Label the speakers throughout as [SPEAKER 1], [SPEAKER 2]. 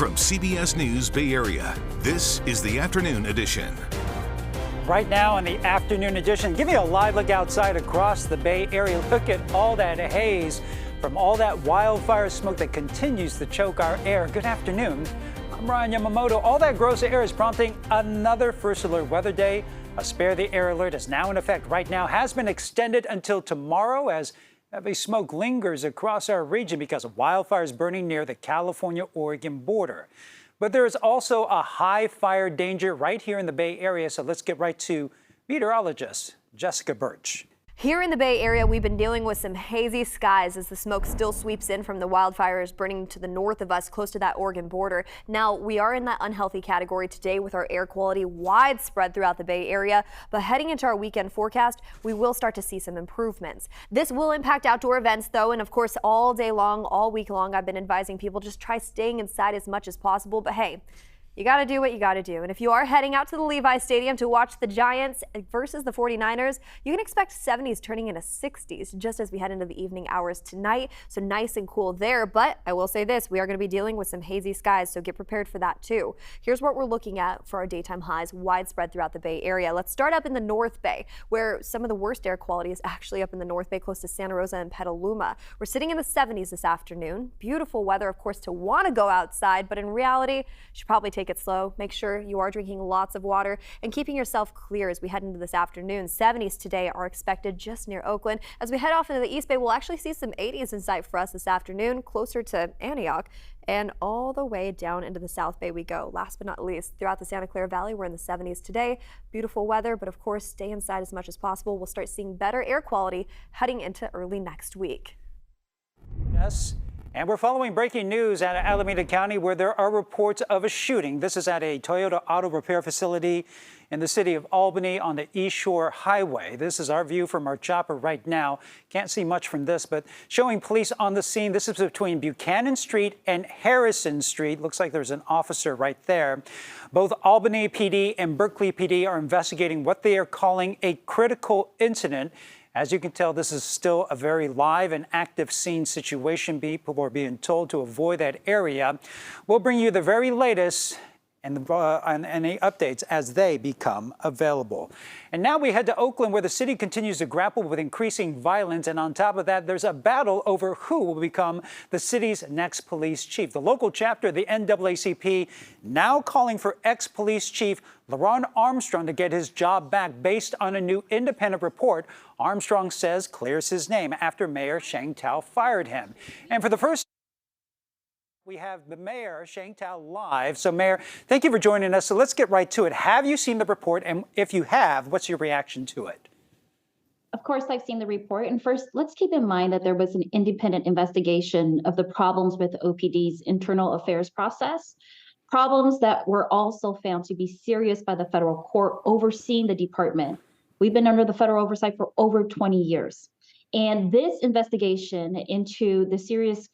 [SPEAKER 1] From CBS News Bay Area, this is the Afternoon Edition.
[SPEAKER 2] Right now in the Afternoon Edition, give you a live look outside across the Bay Area. Look at all that haze from all that wildfire smoke that continues to choke our air. Good afternoon. I'm Ryan Yamamoto. All that gross air is prompting another first alert weather day. A spare the air alert is now in effect right now, has been extended until tomorrow as heavy smoke lingers across our region because of wildfires burning near the California-Oregon border. But there is also a high fire danger right here in the Bay Area, so let's get right to meteorologist Jessica Birch.
[SPEAKER 3] Here in the Bay Area, we've been dealing with some hazy skies as the smoke still sweeps in from the wildfires burning to the north of us, close to that Oregon border. Now, we are in that unhealthy category today with our air quality widespread throughout the Bay Area, but heading into our weekend forecast, we will start to see some improvements. This will impact outdoor events, though, and of course, all day long, all week long, I've been advising people just try staying inside as much as possible, but hey, you got to do what you got to do. And if you are heading out to the Levi Stadium to watch the Giants versus the 49ers, you can expect 70s turning into 60s just as we head into the evening hours tonight. So nice and cool there. But I will say this, we are going to be dealing with some hazy skies, so get prepared for that too. Here's what we're looking at for our daytime highs widespread throughout the Bay Area. Let's start up in the North Bay, where some of the worst air quality is actually up in the North Bay, close to Santa Rosa and Petaluma. We're sitting in the 70s this afternoon. Beautiful weather, of course, to want to go outside, but in reality, you should probably take it slow. Make sure you are drinking lots of water and keeping yourself clear as we head into this afternoon. 70s today are expected just near Oakland. As we head off into the East Bay, we'll actually see some 80s in sight for us this afternoon, closer to Antioch, and all the way down into the South Bay we go. Last but not least, throughout the Santa Clara Valley, we're in the 70s today. Beautiful weather, but of course, stay inside as much as possible. We'll start seeing better air quality heading into early next week.
[SPEAKER 2] Yes. And we're following breaking news out of Alameda County where there are reports of a shooting. This is at a Toyota auto repair facility in the city of Albany on the East Shore Highway. This is our view from our chopper right now. Can't see much from this, but showing police on the scene. This is between Buchanan Street and Harrison Street. Looks like there's an officer right there. Both Albany PD and Berkeley PD are investigating what they are calling a critical incident. As you can tell, this is still a very live and active scene situation. People are being told to avoid that area. We'll bring you the very latest and any updates as they become available. And now we head to Oakland, where the city continues to grapple with increasing violence. And on top of that, there's a battle over who will become the city's next police chief. The local chapter of the NAACP now calling for ex-police chief LaRon Armstrong to get his job back based on a new independent report Armstrong says clears his name after Mayor Sheng Thao fired him. And for the first we have the mayor, Sheng Thao, live. So, Mayor, thank you for joining us. So let's get right to it. Have you seen the report? And if you have, what's your reaction to it?
[SPEAKER 4] Of course, I've seen the report. And first, let's keep in mind that there was an independent investigation of the problems with OPD's internal affairs process, problems that were also found to be serious by the federal court overseeing the department. We've been under the federal oversight for over 20 years. And this investigation into the serious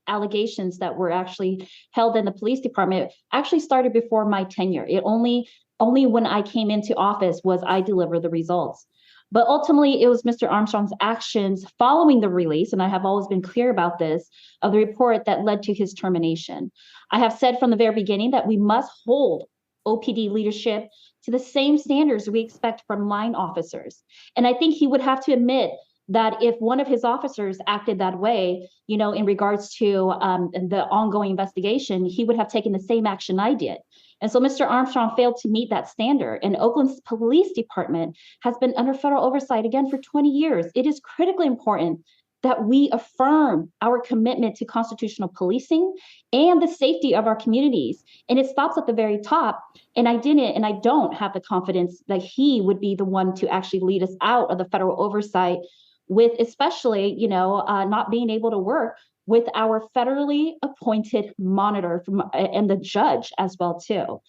[SPEAKER 4] allegations that were actually held in the police department actually started before my tenure. It only when I came into office was I delivered the results. But ultimately, it was Mr. Armstrong's actions following the release, and I have always been clear about this, of the report that led to his termination. I have said from the very beginning that we must hold OPD leadership to the same standards we expect from line officers. And I think he would have to admit that if one of his officers acted that way, you know, in regards to the ongoing investigation, he would have taken the same action I did. And so Mr. Armstrong failed to meet that standard. And Oakland's police department has been under federal oversight again for 20 years. It is critically important that we affirm our commitment to constitutional policing and the safety of our communities. And it stops at the very top. And I don't have the confidence that he would be the one to actually lead us out of the federal oversight, with especially, not being able to work with our federally appointed monitor and the judge as well, too.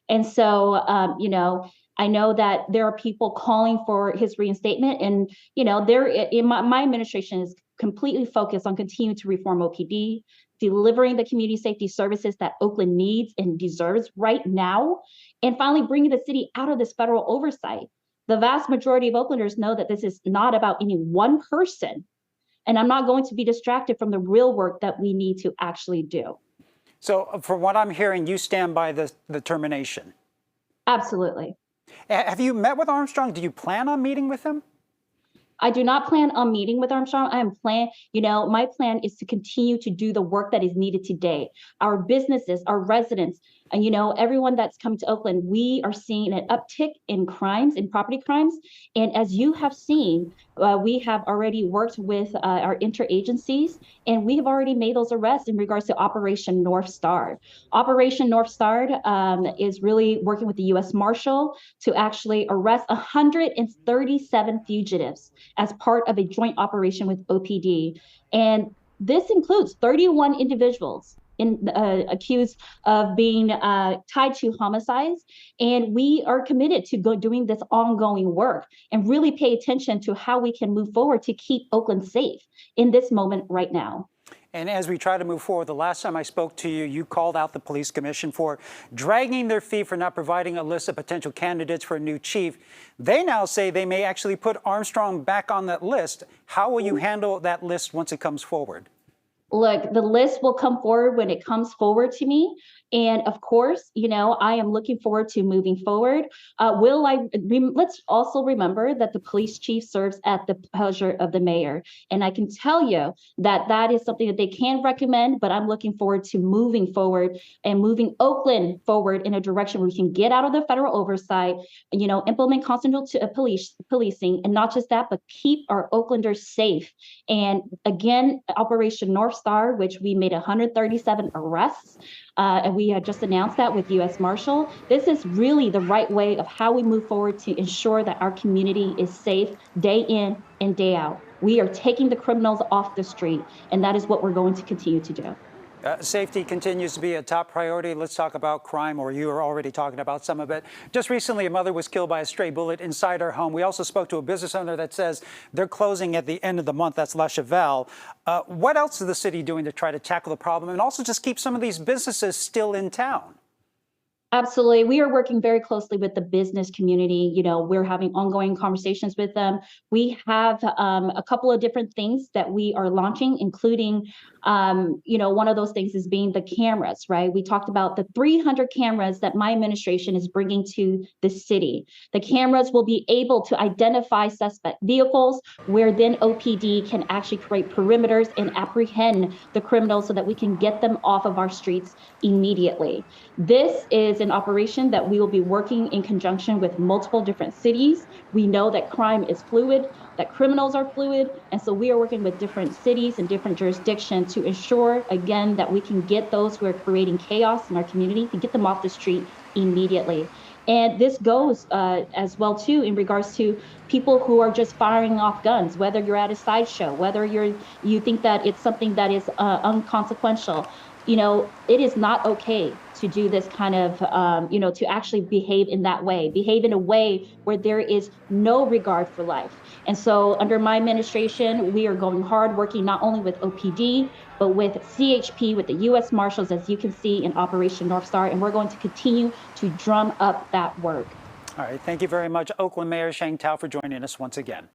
[SPEAKER 4] And so, I know that there are people calling for his reinstatement, and, my administration is completely focused on continuing to reform OPD, delivering the community safety services that Oakland needs and deserves right now, and finally bringing the city out of this federal oversight. The vast majority of Oaklanders know that this is not about any one person, and I'm not going to be distracted from the real work that we need to actually do.
[SPEAKER 2] So from what I'm hearing, you stand by the termination.
[SPEAKER 4] Absolutely.
[SPEAKER 2] Have you met with Armstrong? Do you plan on meeting with him?
[SPEAKER 4] I do not plan on meeting with Armstrong. My plan is to continue to do the work that is needed today. Our businesses, our residents, and everyone that's come to Oakland, we are seeing an uptick in crimes, in property crimes. And as you have seen, we have already worked with our interagencies, and we have already made those arrests in regards to Operation North Star. Operation North Star is really working with the U.S. Marshal to actually arrest 137 fugitives as part of a joint operation with OPD. And this includes 31 individuals accused of being tied to homicides. And we are committed to doing this ongoing work and really pay attention to how we can move forward to keep Oakland safe in this moment right now.
[SPEAKER 2] And as we try to move forward, the last time I spoke to you, you called out the police commission for dragging their feet for not providing a list of potential candidates for a new chief. They now say they may actually put Armstrong back on that list. How will you handle that list once it comes forward?
[SPEAKER 4] Look, the list will come forward when it comes forward to me. And of course, I am looking forward to moving forward. Let's also remember that the police chief serves at the pleasure of the mayor. And I can tell you that that is something that they can recommend, but I'm looking forward to moving forward and moving Oakland forward in a direction where we can get out of the federal oversight, implement constitutional policing, and not just that, but keep our Oaklanders safe. And again, Operation North Star, which we made 137 arrests, and we had just announced that with U.S. Marshal. This is really the right way of how we move forward to ensure that our community is safe day in and day out. We are taking the criminals off the street, and that is what we're going to continue to do.
[SPEAKER 2] Safety continues to be a top priority. Let's talk about crime, or you are already talking about some of it. Just recently, a mother was killed by a stray bullet inside her home. We also spoke to a business owner that says they're closing at the end of the month. That's La Chevelle. What else is the city doing to try to tackle the problem and also just keep some of these businesses still in town?
[SPEAKER 4] Absolutely. We are working very closely with the business community. We're having ongoing conversations with them. We have a couple of different things that we are launching, including, one of those things is being the cameras, right? We talked about the 300 cameras that my administration is bringing to the city. The cameras will be able to identify suspect vehicles, where then OPD can actually create perimeters and apprehend the criminals so that we can get them off of our streets immediately. This is an operation that we will be working in conjunction with multiple different cities. We know that crime is fluid, that criminals are fluid, and so we are working with different cities and different jurisdictions to ensure, again, that we can get those who are creating chaos in our community, to get them off the street immediately. And this goes as well, too, in regards to people who are just firing off guns, whether you're at a sideshow, whether you think that it's something that is unconsequential. It is not okay to do this kind of, to actually behave in that way, behave in a way where there is no regard for life. And so under my administration, we are going hard, working not only with OPD, but with CHP, with the U.S. Marshals, as you can see in Operation North Star, and we're going to continue to drum up that work.
[SPEAKER 2] All right. Thank you very much, Oakland Mayor Sheng Thao, for joining us once again.